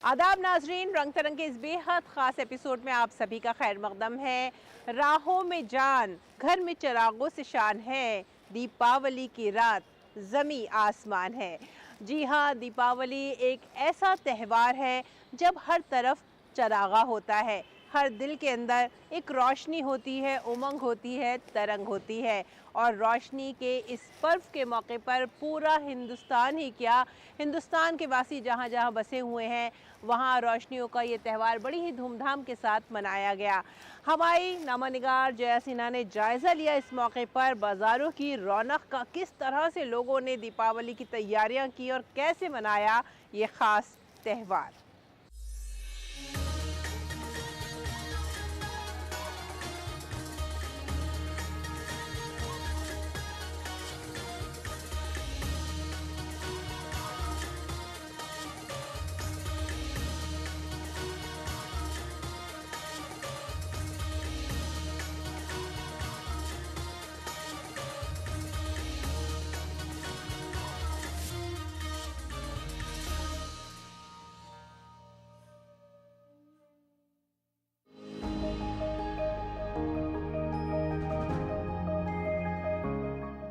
आदाब नाजरीन, रंग तरंग के इस बेहद ख़ास एपिसोड में आप सभी का खैर मकदम है। राहों में जान, घर में चिरागों से शान है, दीपावली की रात ज़मी आसमान है। जी हाँ, दीपावली एक ऐसा त्यौहार है जब हर तरफ चरागा होता है, हर दिल के अंदर एक रोशनी होती है, उमंग होती है, तरंग होती है। और रोशनी के इस पर्व के मौके पर पूरा हिंदुस्तान ही क्या, हिंदुस्तान के वासी जहाँ जहाँ बसे हुए हैं वहाँ रोशनियों का ये त्यौहार बड़ी ही धूमधाम के साथ मनाया गया। हमारी नामानिगार जया सिन्हा ने जायज़ा लिया इस मौके पर बाज़ारों की रौनक का, किस तरह से लोगों ने दीपावली की तैयारियां की और कैसे मनाया ये ख़ास त्यौहार।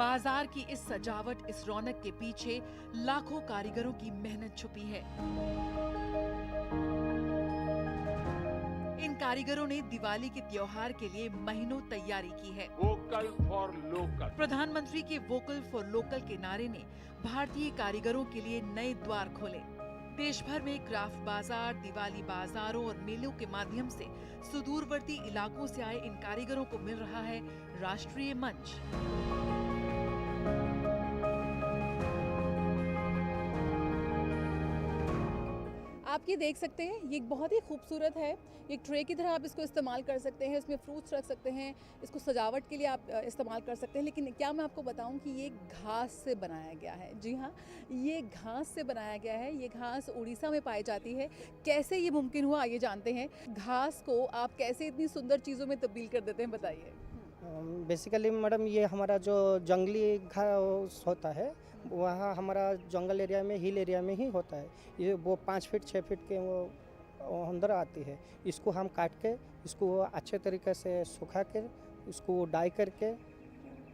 बाजार की इस सजावट, इस रौनक के पीछे लाखों कारीगरों की मेहनत छुपी है। इन कारीगरों ने दिवाली के त्योहार के लिए महीनों तैयारी की है। Vocal for local. प्रधानमंत्री के वोकल फॉर लोकल के नारे ने भारतीय कारीगरों के लिए नए द्वार खोले। देश भर में क्राफ्ट बाजार, दिवाली बाजारों और मेलों के माध्यम से सुदूरवर्ती इलाकों से आए इन कारीगरों को मिल रहा है राष्ट्रीय मंच। आप ये देख सकते हैं, ये बहुत ही खूबसूरत है। एक ट्रे की तरह आप इसको इस्तेमाल कर सकते हैं, इसमें फ्रूट्स रख सकते हैं, इसको सजावट के लिए आप इस्तेमाल कर सकते हैं। लेकिन क्या मैं आपको बताऊं कि ये घास से बनाया गया है। जी हाँ, ये घास से बनाया गया है। ये घास उड़ीसा में पाई जाती है। कैसे ये मुमकिन हुआ, आइए जानते हैं। घास को आप कैसे इतनी सुंदर चीज़ों में तब्दील कर देते हैं, बताइए। बेसिकली मैडम, ये हमारा जो जंगली घास होता है वहाँ हमारा जंगल एरिया में, हिल एरिया में ही होता है। ये वो 5 फीट 6 फीट के वो अंदर आती है। इसको हम काट के, इसको अच्छे तरीके से सुखा के, इसको डाई करके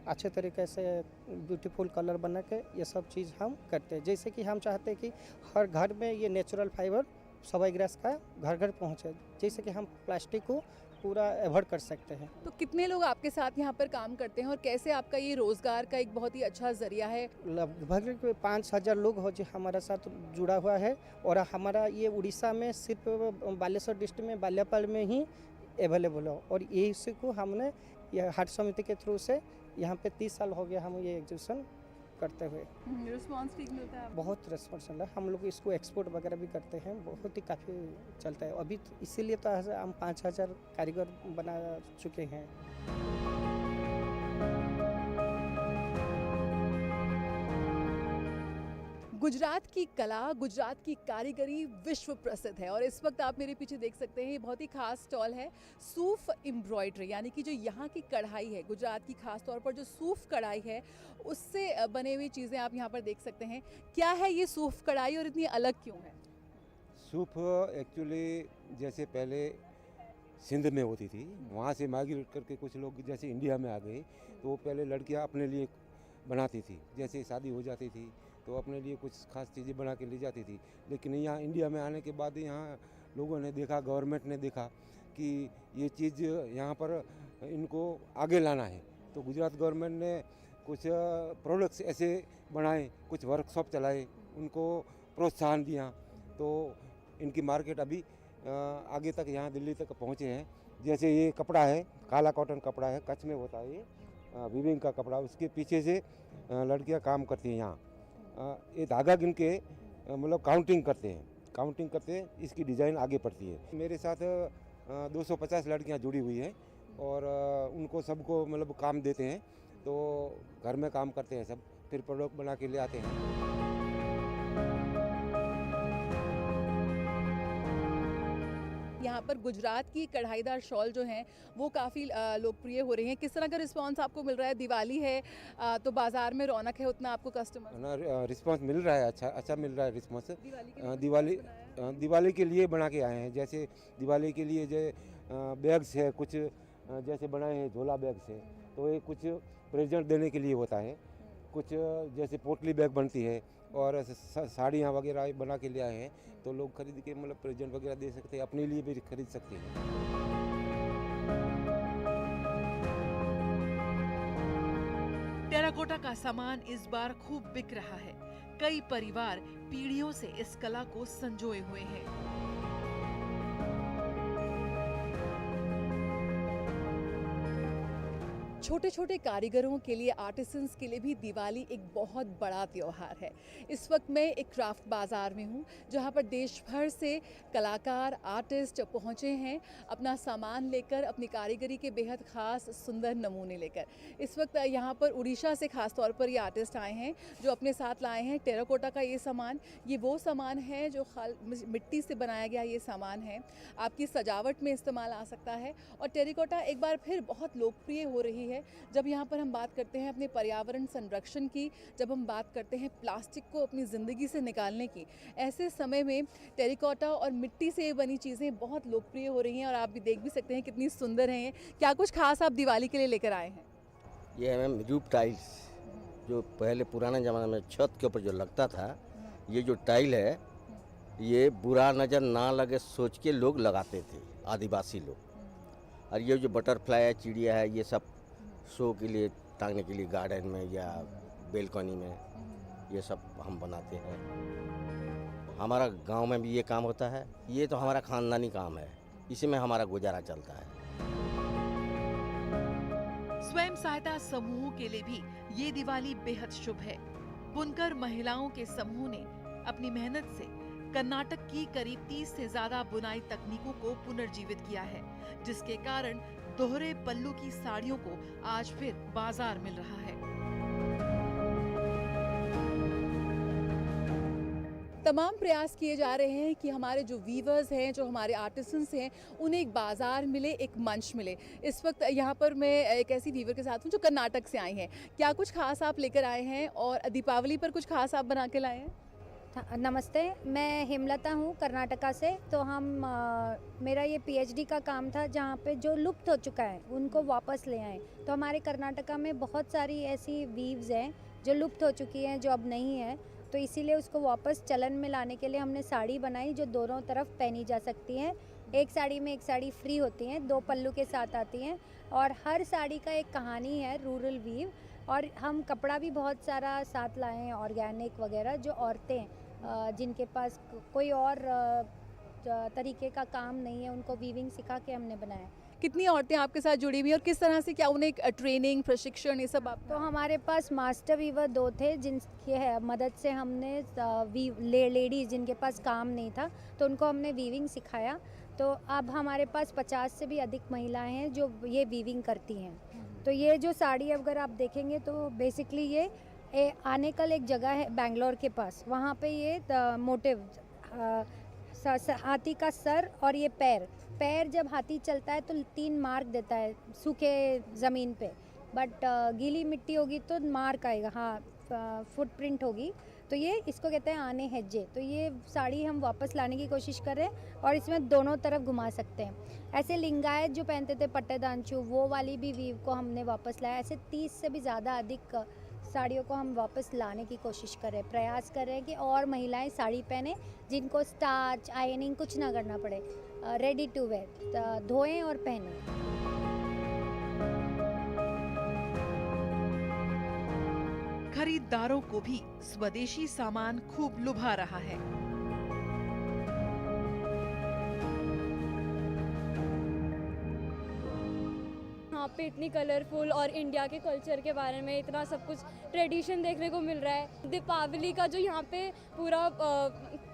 अच्छे तरीके से ब्यूटीफुल कलर बना के ये सब चीज़ हम करते हैं। जैसे कि हम चाहते हैं कि हर घर में ये नेचुरल फाइबर सवाई ग्रास का घर घर पहुँचे, जैसे कि हम प्लास्टिक को पूरा अवॉइड कर सकते हैं। तो कितने लोग आपके साथ यहाँ पर काम करते हैं और कैसे आपका ये रोज़गार का एक बहुत ही अच्छा ज़रिया है? लगभग 5,000 लोग हो जो हमारे साथ जुड़ा हुआ है। और हमारा ये उड़ीसा में सिर्फ बालेश्वर डिस्ट्रिक्ट में बाल्यापाल में ही अवेलेबल हो। और ये इसी को हमने यह हाट समिति के थ्रू से यहाँ पे 30 साल हो गया हम ये एग्जीबिशन करते हुए। रिस्पॉन्स ठीक मिलता है? बहुत रिस्पॉन्स मिला। हम लोग इसको एक्सपोर्ट वगैरह भी करते हैं, बहुत ही काफ़ी चलता है अभी। इसीलिए तो हम 5,000 कारीगर बना चुके हैं। गुजरात की कला, गुजरात की कारीगरी विश्व प्रसिद्ध है। और इस वक्त आप मेरे पीछे देख सकते हैं, ये बहुत ही खास स्टॉल है सूफ एम्ब्रॉयडरी, यानी कि जो यहाँ की कढ़ाई है, गुजरात की खास तौर पर जो सूफ कढ़ाई है उससे बने हुई चीज़ें आप यहाँ पर देख सकते हैं। क्या है ये सूफ कढ़ाई और इतनी अलग क्यों है? सूफ एक्चुअली जैसे पहले सिंध में होती थी, वहाँ से माइग्रेट करके कुछ लोग जैसे इंडिया में आ गए, तो पहले लड़कियाँ अपने लिए बनाती थी। जैसे शादी हो जाती थी तो अपने लिए कुछ खास चीज़ें बना के ले जाती थी। लेकिन यहाँ इंडिया में आने के बाद यहाँ लोगों ने देखा, गवर्नमेंट ने देखा कि ये चीज़ यहाँ पर इनको आगे लाना है, तो गुजरात गवर्नमेंट ने कुछ प्रोडक्ट्स ऐसे बनाए, कुछ वर्कशॉप चलाए, उनको प्रोत्साहन दिया, तो इनकी मार्केट अभी आगे तक यहाँ दिल्ली तक पहुँचे हैं। जैसे ये कपड़ा है, काला कॉटन कपड़ा है, कच्छ में होता है ये वीविंग का कपड़ा, उसके पीछे से लड़कियाँ काम करती हैं यहाँ। ये धागा गिन के मतलब काउंटिंग करते हैं, इसकी डिज़ाइन आगे बढ़ती है। मेरे साथ 250 लड़कियां जुड़ी हुई हैं और उनको सबको मतलब काम देते हैं, तो घर में काम करते हैं सब, फिर प्रोडक्ट बना के ले आते हैं। यहाँ पर गुजरात की कढ़ाईदार शॉल जो हैं वो काफ़ी लोकप्रिय हो रही हैं। किस तरह का रिस्पांस आपको मिल रहा है? दिवाली है तो बाज़ार में रौनक है, उतना आपको कस्टमर ना रिस्पांस मिल रहा है, अच्छा मिल रहा है रिस्पांस। दिवाली के लिए दिवाली कुछ बनाया? दिवाली के लिए बना के आए हैं। जैसे दिवाली के लिए जो बैग्स है कुछ जैसे बनाए हैं, झोला बैग्स है, तो ये कुछ प्रेजेंट देने के लिए होता है। कुछ जैसे पोटली बैग बनती है और साड़ियाँ वगैरह बना के ले आए हैं, तो लोग खरीद के मतलब प्रेजेंट वगैरह दे सकते हैं, अपने लिए भी खरीद सकते हैं। टेराकोटा का सामान इस बार खूब बिक रहा है। कई परिवार पीढ़ियों से इस कला को संजोए हुए हैं। छोटे छोटे कारीगरों के लिए, आर्टिसंस के लिए भी दिवाली एक बहुत बड़ा त्योहार है। इस वक्त मैं एक क्राफ्ट बाज़ार में हूँ जहाँ पर देश भर से कलाकार, आर्टिस्ट पहुँचे हैं अपना सामान लेकर, अपनी कारीगरी के बेहद ख़ास सुंदर नमूने लेकर। इस वक्त यहाँ पर उड़ीसा से ख़ास तौर पर ये आर्टिस्ट आए हैं जो अपने साथ लाए हैं टेराकोटा का ये सामान। ये वो सामान है जो मिट्टी से बनाया गया ये सामान है, आपकी सजावट में इस्तेमाल आ सकता है। और टेराकोटा एक बार फिर बहुत लोकप्रिय हो रही है। जब यहाँ पर हम बात करते हैं अपने पर्यावरण संरक्षण की, जब हम बात करते हैं प्लास्टिक को अपनी ज़िंदगी से निकालने की, ऐसे समय में टेराकोटा और मिट्टी से बनी चीज़ें बहुत लोकप्रिय हो रही हैं। और आप भी देख भी सकते हैं कितनी सुंदर हैं। क्या कुछ खास आप दिवाली के लिए लेकर आए हैं? ये है मैम रूप टाइल्स, जो पहले पुराने ज़माने में छत के ऊपर जो लगता था, ये जो टाइल है ये बुरा नज़र ना लगे सोच के लोग लगाते थे, आदिवासी लोग। और ये जो बटरफ्लाई है, चिड़िया है, ये सब शो के लिए टांगने के लिए गार्डन में या बेलकनी में, ये सब हम बनाते हैं। हमारा गांव में भी ये काम होता है। ये तो हमारा खानदानी काम है, इसी में हमारा गुजारा चलता है। स्वयं सहायता समूहों के लिए भी ये दिवाली बेहद शुभ है। बुनकर महिलाओं के समूह ने अपनी मेहनत से कर्नाटक की करीब 30 से ज्यादा बुनाई तकनीकों को पुनर्जीवित किया है, जिसके कारण दोहरे पल्लू की साड़ियों को आज फिर बाजार मिल रहा है। तमाम प्रयास किए जा रहे हैं कि हमारे जो वीवर्स हैं, जो हमारे आर्टिसंस हैं, उन्हें एक बाज़ार मिले, एक मंच मिले। इस वक्त यहाँ पर मैं एक ऐसी वीवर के साथ हूँ जो कर्नाटक से आई हैं। क्या कुछ खास आप लेकर आए हैं और दीपावली पर कुछ खास आप बना के लाए हैं? नमस्ते, मैं हेमलता हूँ कर्नाटका से। तो मेरा ये पीएचडी का काम था जहाँ पे जो लुप्त हो चुका है उनको वापस ले आए। तो हमारे कर्नाटका में बहुत सारी ऐसी वीव्स हैं जो लुप्त हो चुकी हैं, जो अब नहीं है। तो इसीलिए उसको वापस चलन में लाने के लिए हमने साड़ी बनाई जो दोनों तरफ पहनी जा सकती हैं। एक साड़ी में एक साड़ी फ्री होती हैं, 2 पल्लू के साथ आती हैं और हर साड़ी का एक कहानी है, रूरल वीव। और हम कपड़ा भी बहुत सारा साथ लाए हैं, ऑर्गेनिक वगैरह, जो औरतें जिनके पास कोई और तरीके का काम नहीं है, उनको वीविंग सिखा के हमने बनाया। कितनी औरतें आपके साथ जुड़ी हुई हैं और किस तरह से, क्या उन्हें ट्रेनिंग, प्रशिक्षण, ये सब आप? तो हमारे पास मास्टर वीवर 2 थे जिनकी मदद से हमने लेडीज़ जिनके पास काम नहीं था तो उनको हमने वीविंग सिखाया। तो अब हमारे पास 50 से भी अधिक महिलाएं हैं जो ये वीविंग करती हैं। तो ये जो साड़ी अगर आप देखेंगे तो बेसिकली ये आनेकल एक जगह है बेंगलोर के पास, वहाँ पे ये मोटिव हाथी का सर और ये पैर जब हाथी चलता है तो 3 मार्क देता है सूखे ज़मीन पे, बट गीली मिट्टी होगी तो मार्क आएगा, हाँ फुटप्रिंट होगी। तो ये इसको कहते हैं आने हेज्जे। तो ये साड़ी हम वापस लाने की कोशिश कर रहे हैं और इसमें दोनों तरफ घुमा सकते हैं। ऐसे लिंगायत जो पहनते थे पट्टेदानचू, वो वाली भी वीव को हमने वापस लाया। ऐसे 30 से भी ज़्यादा अधिक साड़ियों को हम वापस लाने की कोशिश कर रहे हैं, प्रयास कर रहे हैं कि और महिलाएं साड़ी पहने जिनको स्टार्च, आयनिंग कुछ ना करना पड़े, रेडी टू वेयर, धोएं और पहनें। खरीदारों को भी स्वदेशी सामान खूब लुभा रहा है। यहाँ पे इतनी कलरफुल और इंडिया के कल्चर के बारे में इतना सब कुछ ट्रेडिशन देखने को मिल रहा है। दीपावली का जो यहाँ पे पूरा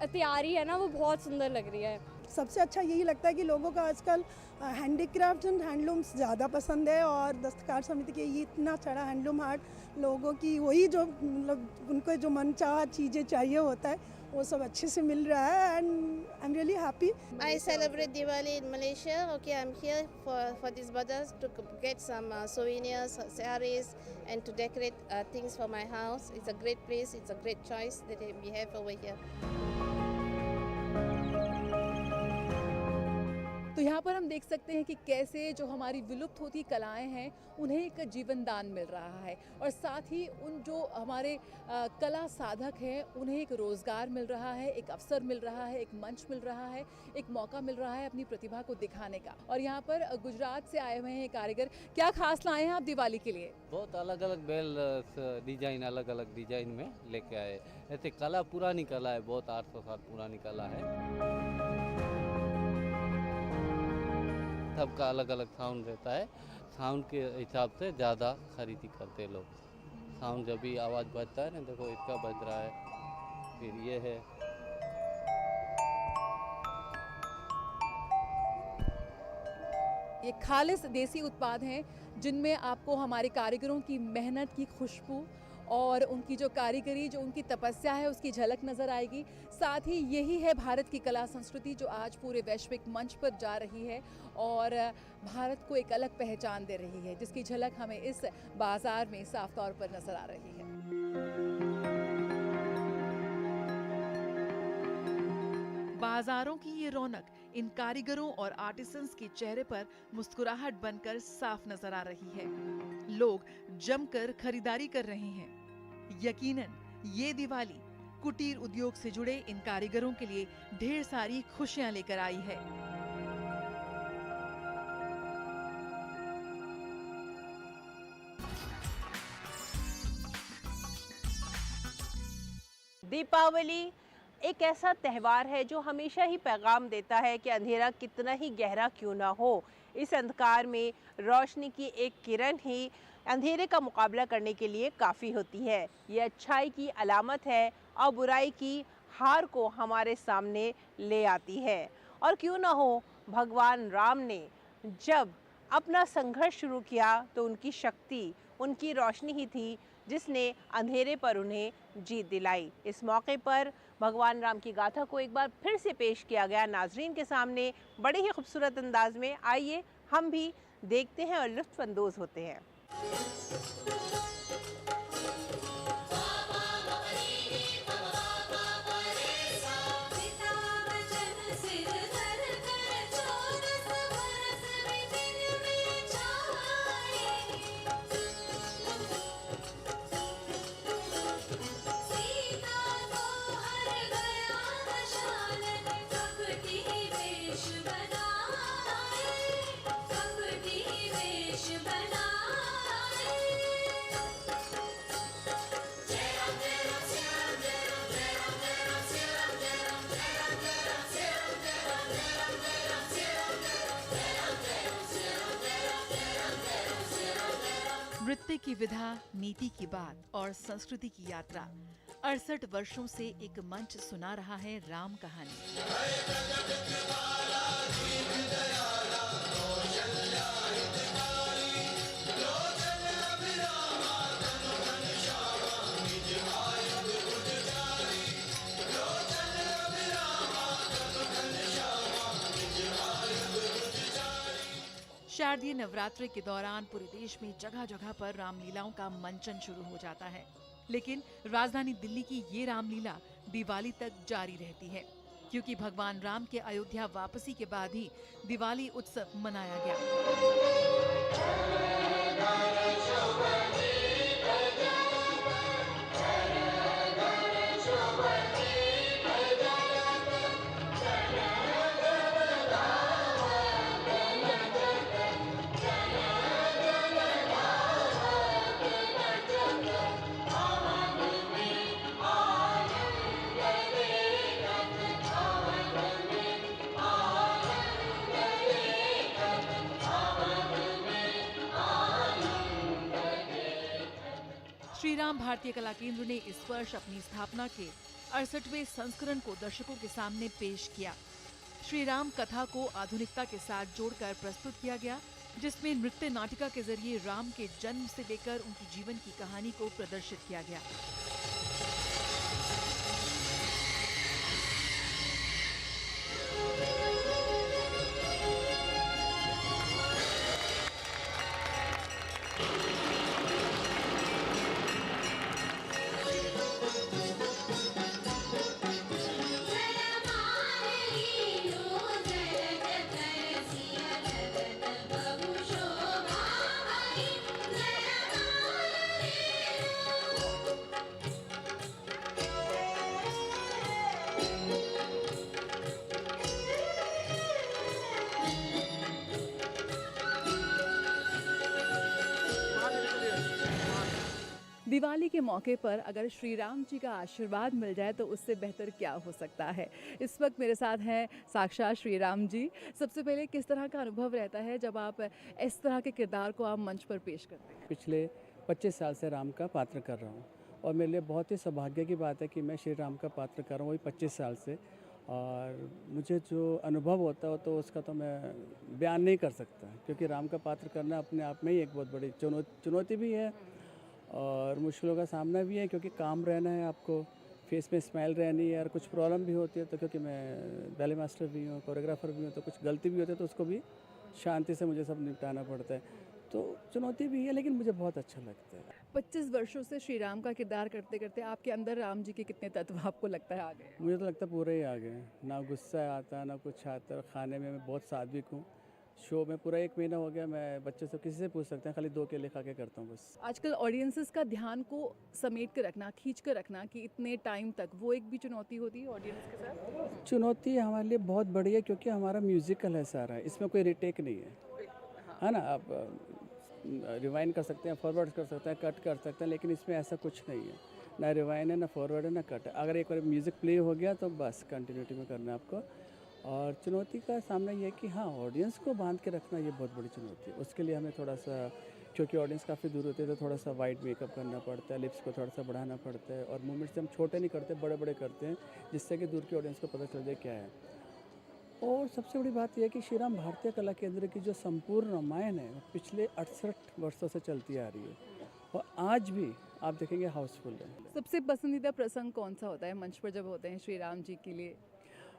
तैयारी है ना, वो बहुत सुंदर लग रही है। सबसे अच्छा यही लगता है कि लोगों का आजकल हैंडीक्राफ्ट एंड हैंडलूम्स ज़्यादा पसंद है, और दस्तकार समिति के ये इतना सारा हैंडलूम हाट लोगों की वही जो मतलब उनको जो मनचाहा चीज़ें चाहिए होता है वो सब अच्छे से मिल रहा है, and I am really happy. I celebrate Diwali in Malaysia. Okay, I'm here for this bazaar to get some souvenirs, sarees, and to decorate things for my house. It's a great place. It's a great choice that we have over here. तो यहाँ पर हम देख सकते हैं कि कैसे जो हमारी विलुप्त होती कलाएं हैं उन्हें एक जीवन दान मिल रहा है, और साथ ही उन जो हमारे कला साधक हैं उन्हें एक रोज़गार मिल रहा है, एक अवसर मिल रहा है, एक मंच मिल रहा है, एक मौका मिल रहा है अपनी प्रतिभा को दिखाने का. और यहाँ पर गुजरात से आए हुए हैं कारीगर. क्या खास लाए हैं आप दिवाली के लिए? बहुत अलग अलग बेल डिजाइन, अलग अलग डिजाइन में लेके आए. ऐसे कला पुरानी कला है, बहुत 800 साल पुरानी कला है. सबका अलग अलग साउंड रहता है. साउंड के हिसाब से ज़्यादा खरीदी करते लोग. साउंड जब भी आवाज़ बजता है ना, देखो इसका बज रहा है, फिर ये है. ये खालिस देसी उत्पाद हैं जिनमें आपको हमारे कारीगरों की मेहनत की खुशबू और उनकी जो कारीगरी, जो उनकी तपस्या है, उसकी झलक नज़र आएगी. साथ ही यही है भारत की कला संस्कृति जो आज पूरे वैश्विक मंच पर जा रही है और भारत को एक अलग पहचान दे रही है, जिसकी झलक हमें इस बाज़ार में साफ तौर पर नज़र आ रही है. बाजारों की ये रौनक इन कारीगरों और आर्टिसंस के चेहरे पर मुस्कुराहट बनकर साफ नजर आ रही है. लोग जमकर खरीदारी कर रहे हैं. यकीनन ये दिवाली कुटीर उद्योग से जुड़े इन कारीगरों के लिए ढेर सारी खुशियां लेकर आई है. दीपावली एक ऐसा त्यौहार है जो हमेशा ही पैगाम देता है कि अंधेरा कितना ही गहरा क्यों ना हो, इस अंधकार में रोशनी की एक किरण ही अंधेरे का मुकाबला करने के लिए काफ़ी होती है. ये अच्छाई की अलामत है और बुराई की हार को हमारे सामने ले आती है. और क्यों ना हो, भगवान राम ने जब अपना संघर्ष शुरू किया तो उनकी शक्ति, उनकी रोशनी ही थी जिसने अंधेरे पर उन्हें जीत दिलाई. इस मौके पर भगवान राम की गाथा को एक बार फिर से पेश किया गया नाजरीन के सामने बड़े ही खूबसूरत अंदाज में. आइए हम भी देखते हैं और लुत्फ़ अंदोज़ होते हैं. नृत्य की विधा, नीति की बात और संस्कृति की यात्रा 68 वर्षों से एक मंच सुना रहा है राम कहानी. शारदीय नवरात्रि के दौरान पूरे देश में जगह जगह पर रामलीलाओं का मंचन शुरू हो जाता है, लेकिन राजधानी दिल्ली की ये रामलीला दिवाली तक जारी रहती है, क्योंकि भगवान राम के अयोध्या वापसी के बाद ही दिवाली उत्सव मनाया गया. श्री राम भारतीय कला केंद्र ने इस वर्ष अपनी स्थापना के 68वें संस्करण को दर्शकों के सामने पेश किया. श्री राम कथा को आधुनिकता के साथ जोड़कर प्रस्तुत किया गया, जिसमें नृत्य नाटिका के जरिए राम के जन्म से लेकर उनकी जीवन की कहानी को प्रदर्शित किया गया। दिवाली के मौके पर अगर श्री राम जी का आशीर्वाद मिल जाए तो उससे बेहतर क्या हो सकता है। इस वक्त मेरे साथ हैं साक्षात श्री राम जी। सबसे पहले किस तरह का अनुभव रहता है जब आप इस तरह के किरदार को आप मंच पर पेश करते हैं? पिछले 25 साल से राम का पात्र कर रहा हूँ और मेरे लिए बहुत ही सौभाग्य की बात है कि मैं श्री राम का पात्र कर रहा हूँ वही 25 साल से, और मुझे जो अनुभव होता है तो उसका तो मैं बयान नहीं कर सकता, क्योंकि राम का पात्र करना अपने आप में ही एक बहुत बड़ी चुनौती भी है और मुश्किलों का सामना भी है, क्योंकि काम रहना है, आपको फेस में स्माइल रहनी है और कुछ प्रॉब्लम भी होती है। तो क्योंकि मैं बैले मास्टर भी हूँ, कोरियोग्राफर भी हूँ, तो कुछ गलती भी होती है तो उसको भी शांति से मुझे सब निपटाना पड़ता है, तो चुनौती भी है, लेकिन मुझे बहुत अच्छा लगता है। 25 वर्षों से श्री राम का किरदार करते करते आपके अंदर राम जी के कितने तत्व आपको लगता है आ गए? मुझे तो लगता है पूरे ही आ गए, ना गुस्सा आता ना कुछ आता। खाने में मैं बहुत सात्विक हूँ। शो में पूरा 1 महीना हो गया, मैं बच्चे से किसी से पूछ सकते हैं, खाली 2 केले खा के करता हूँ बस। आजकल ऑडियंसेस का ध्यान को समेट कर रखना, खींच कर रखना कि इतने टाइम तक, वो एक भी चुनौती होती है ऑडियंस के साथ? चुनौती हमारे लिए बहुत बड़ी है, क्योंकि हमारा म्यूजिकल है सारा, इसमें कोई रिटेक नहीं है ना। आप रिवाइंड कर सकते हैं, फॉरवर्ड कर सकते हैं, कट कर सकते हैं, लेकिन इसमें ऐसा कुछ नहीं है, ना रिवाइंड है, ना फॉरवर्ड है, ना कट है। अगर एक बार म्यूज़िक प्ले हो गया तो बस कंटिन्यूटी में करना है आपको। और चुनौती का सामना ये है कि हाँ, ऑडियंस को बांध के रखना ये बहुत बड़ी चुनौती है। उसके लिए हमें थोड़ा सा, क्योंकि ऑडियंस काफ़ी दूर होती है, तो थोड़ा सा वाइड मेकअप करना पड़ता है, लिप्स को थोड़ा सा बढ़ाना पड़ता है, और मूवमेंट्स हम छोटे नहीं करते, बड़े बड़े करते हैं, जिससे कि दूर की ऑडियंस को पता चल जाए क्या है। और सबसे बड़ी बात यह है कि श्री राम भारतीय कला केंद्र की जो संपूर्ण रामायण है पिछले 68 वर्षों से चलती आ रही है, और आज भी आप देखेंगे हाउसफुल है। सबसे पसंदीदा प्रसंग कौन सा होता है मंच पर जब होते हैं श्री राम जी के लिए?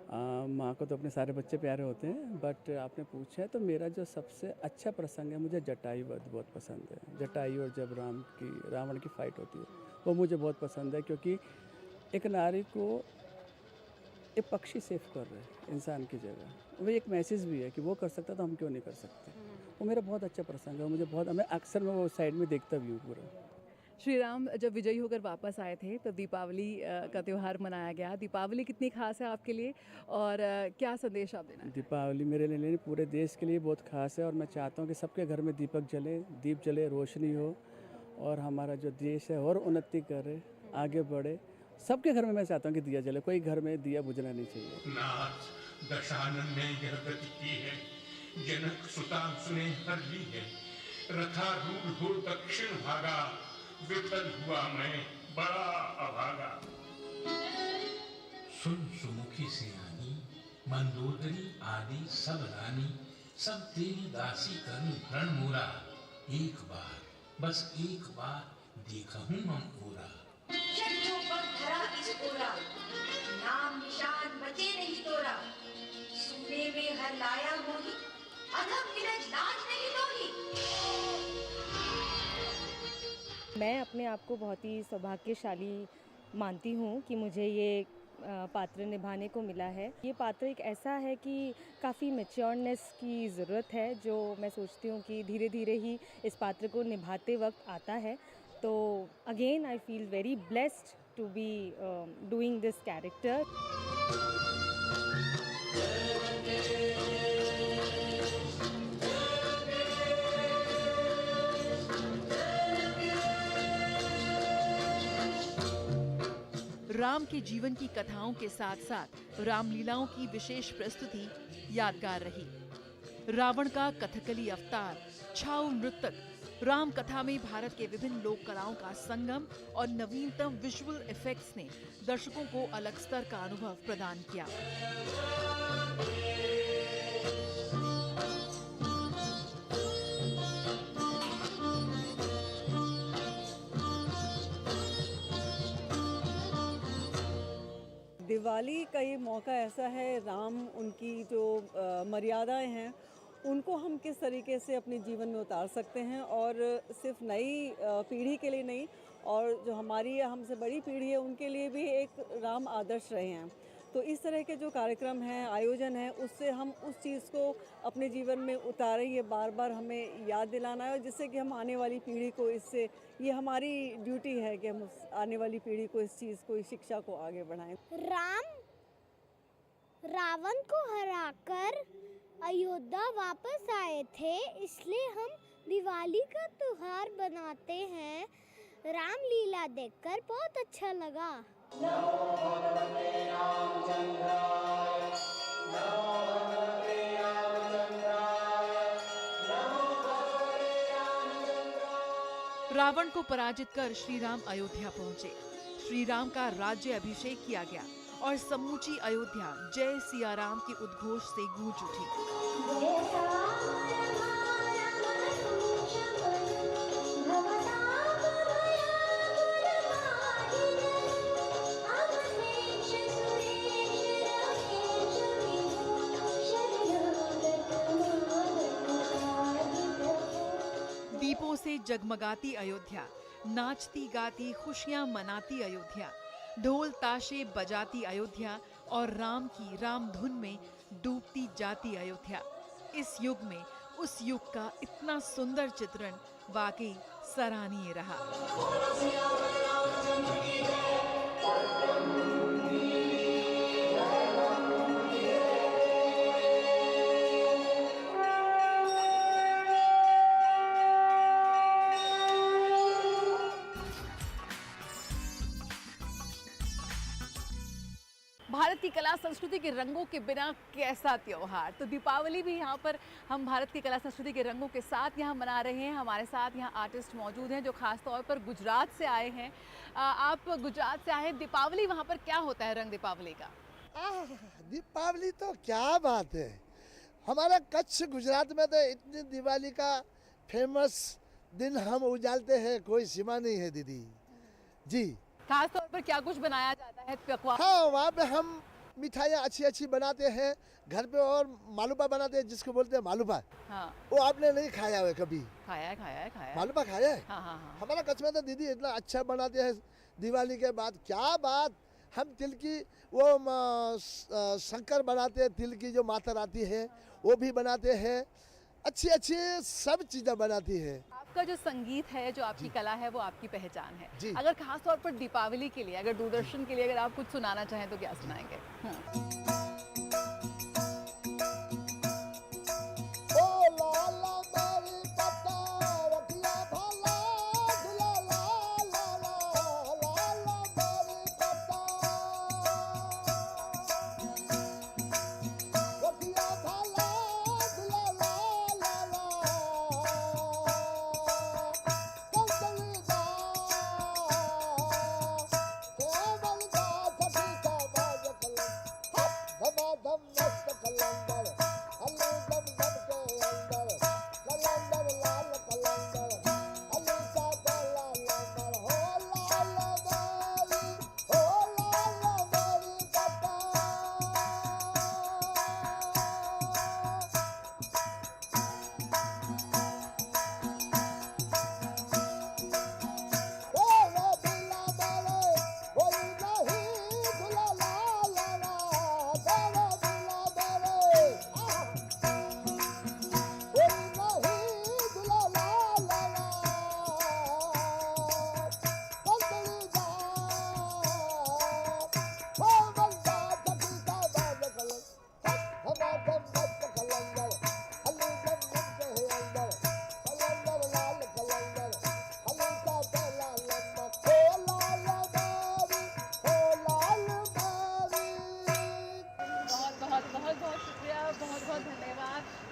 माँ को तो अपने सारे बच्चे प्यारे होते हैं, बट आपने पूछा है तो मेरा जो सबसे अच्छा प्रसंग है, मुझे जटायु वध बहुत पसंद है। जटायु और जब रावण की फाइट होती है वो मुझे बहुत पसंद है, क्योंकि एक नारी को एक पक्षी सेव कर रहे हैं इंसान की जगह, वो एक मैसेज भी है कि वो कर सकता तो हम क्यों नहीं कर सकते। वो मेरा बहुत अच्छा प्रसंग है, मुझे बहुत, मैं अक्सर मैं वो साइड में देखता भी हूँ पूरा। श्री राम जब विजयी होकर वापस आए थे तो दीपावली का त्यौहार मनाया गया। दीपावली कितनी खास है आपके लिए और क्या संदेश आप देना? दीपावली मेरे लिए पूरे देश के लिए बहुत खास है, और मैं चाहता हूँ कि सबके घर में दीपक जले, दीप जले, रोशनी हो, और हमारा जो देश है और उन्नति करे, आगे बढ़े। सबके घर में मैं चाहता हूँ कि दिया जले, कोई घर में दिया बुझना नहीं चाहिए। नाथ दशानन ने यह गति की है, जनक सुतांशु ने हर ली है, रथारूढ़ हो दक्षिण भागा, विफल हुआ मैं बड़ा अभागा। सुन सुमुखी सियानी, मंदोदरी आदि सब रानी, सब तेरी दासी करनी प्रण मोरा, एक बार, बस एक बार देखहूँ हम पूरा। नाम निशान बचे नहीं तोरा, सुने में हर लाया मोही, अधम नीरज लाज नहीं दोही। मैं अपने आप को बहुत ही सौभाग्यशाली मानती हूँ कि मुझे ये पात्र निभाने को मिला है। ये पात्र एक ऐसा है कि काफ़ी मैच्योरनेस की ज़रूरत है, जो मैं सोचती हूँ कि धीरे धीरे ही इस पात्र को निभाते वक्त आता है। तो again I feel very blessed to be doing this character. Ram के जीवन की कथाओं के साथ साथ रामलीलाओं की विशेष प्रस्तुति यादगार रही। रावण का कथकली अवतार, छाऊ नृतक, राम कथा में भारत के विभिन्न लोक कलाओं का संगम और नवीनतम विजुअल इफेक्ट्स ने दर्शकों को अलग स्तर का अनुभव प्रदान किया। दिवाली का ये मौका ऐसा है, राम उनकी जो मर्यादाएं हैं उनको हम किस तरीके से अपने जीवन में उतार सकते हैं, और सिर्फ नई पीढ़ी के लिए नहीं, और जो हमारी हमसे बड़ी पीढ़ी है उनके लिए भी एक राम आदर्श रहे हैं। तो इस तरह के जो कार्यक्रम हैं, आयोजन हैं, उससे हम उस चीज़ को अपने जीवन में उतारें, ये बार बार हमें याद दिलाना है, जिससे कि हम आने वाली पीढ़ी को इससे, ये हमारी ड्यूटी है कि हम आने वाली पीढ़ी को इस चीज़ को, इस शिक्षा को आगे बढ़ाएं। राम रावण को हराकर अयोध्या वापस आए थे, इसलिए हम दिवाली का त्योहार बनाते हैं। रामलीला देखकर बहुत अच्छा लगा। रावण को पराजित कर श्री राम अयोध्या पहुंचे। श्री राम का राज्य अभिषेक किया गया और समूची अयोध्या जय सिया राम के उद्घोष से गूंज उठी। दीपों से जगमगाती अयोध्या, नाचती गाती खुशियां मनाती अयोध्या, ढोल ताशे बजाती अयोध्या और राम की राम धुन में डूबती जाती अयोध्या। इस युग में उस युग का इतना सुंदर चित्रण वाकई सराहनीय रहा। भारत की कला संस्कृति के रंगों के बिना कैसा त्योहार। तो दीपावली भी यहाँ पर हम भारत की कला संस्कृति के रंगों के साथ यहाँ मना रहे हैं। हमारे साथ यहाँ आर्टिस्ट मौजूद हैं जो खास तौर पर गुजरात से आए हैं। आप गुजरात से आए, दीपावली वहाँ पर क्या होता है, रंग दीपावली का? दीपावली तो क्या बात है, हमारा कच्छ गुजरात में तो इतनी दिवाली का फेमस दिन हम उजालते हैं, कोई सीमा नहीं है दीदी जी। खास तौर पर क्या कुछ बनाया जाता है पकवान? हाँ, वहाँ पे हम मिठाइयाँ अच्छी अच्छी बनाते हैं घर पे, और मालूपा बनाते हैं जिसको बोलते हैं मालूपा। हाँ। वो आपने नहीं खाया है कभी? खाया है। मालूपा खाया है? हाँ। हमारा कच्छ में तो दीदी इतना अच्छा बनाते हैं दिवाली के बाद, क्या बात। हम तिल की वो शंकर बनाते हैं, तिल की जो मातर आती है वो भी बनाते हैं, अच्छी अच्छी सब चीज़ें बनाती है। आपका जो संगीत है, जो आपकी कला है, वो आपकी पहचान है। जी। अगर खास तौर पर दीपावली के लिए, अगर दूरदर्शन के लिए अगर आप कुछ सुनाना चाहें तो क्या सुनाएंगे?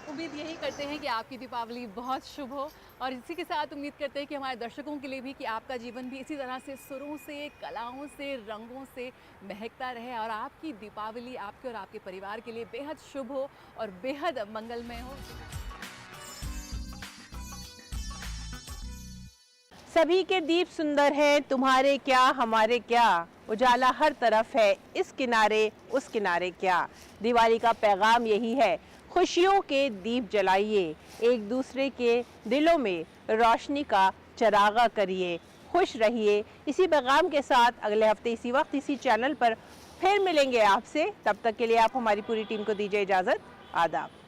उम्मीद यही करते हैं कि आपकी दीपावली बहुत शुभ हो, और इसी के साथ उम्मीद करते हैं कि हमारे दर्शकों के लिए भी कि आपका जीवन भी इसी तरह से सुरों से, कलाओं से, रंगों से महकता रहे, और आपकी दीपावली आपके और आपके परिवार के लिए बेहद शुभ हो और बेहद मंगलमय हो। सभी के दीप सुंदर हैं, तुम्हारे क्या हमारे क्या, उजाला हर तरफ है, इस किनारे उस किनारे क्या। दिवाली का पैगाम यही है, खुशियों के दीप जलाइए, एक दूसरे के दिलों में रोशनी का चरागा करिए, खुश रहिए। इसी पैगाम के साथ अगले हफ्ते इसी वक्त इसी चैनल पर फिर मिलेंगे आपसे। तब तक के लिए आप हमारी पूरी टीम को दीजिए इजाज़त। आदाब।